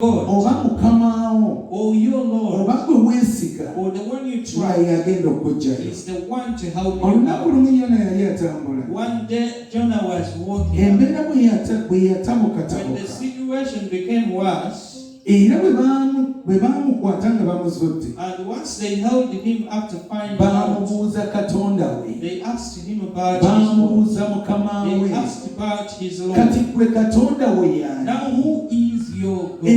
God, or your Lord, or the one you trust, is the one to help you out. One day, Jonah was walking. When the situation became worse, and once they held him up to find out, they asked him about his Lord. They asked about his Lord. Now, who is your God?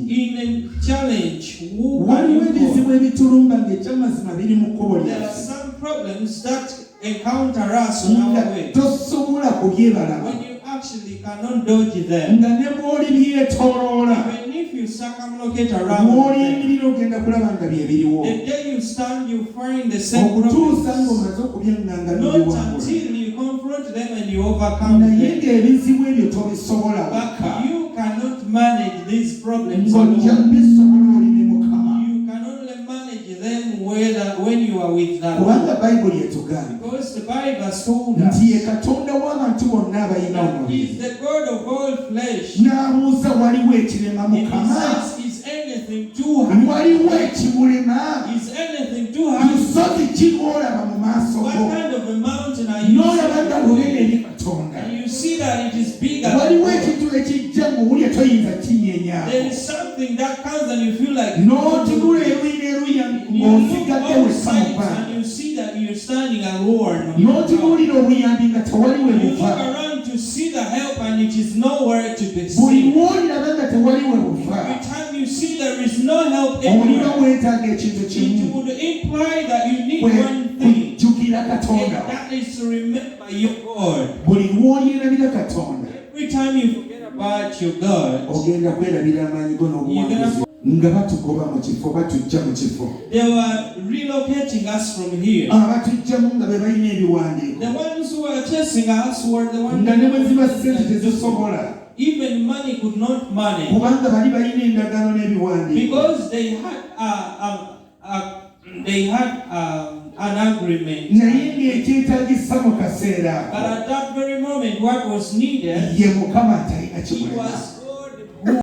In a challenge, who can you God? There are some problems that encounter us on our way. When you actually cannot dodge them, even if you circumlocate around them, the day you stand, you find the same problems. Not until you confront them and you overcome them. But you cannot manage these problems alone. You can only manage them when you are with them. Because the Bible has told us that He is the God of all flesh. He says, is anything too hard? Is anything too hard? What kind of a mountain are you seeing? And you see that it is bigger. There is something that comes and you feel like you look outside and you see that you're standing alone. You look around to see the help and it is nowhere to be seen. Every time you see there is no help anywhere, it would imply that you need one thing, and that is to remember your God. Every time you forget about your God, they were relocating us from here. The ones who were chasing us were the ones that even money could not manage, because they had an agreement. But at that very moment, what was needed, he was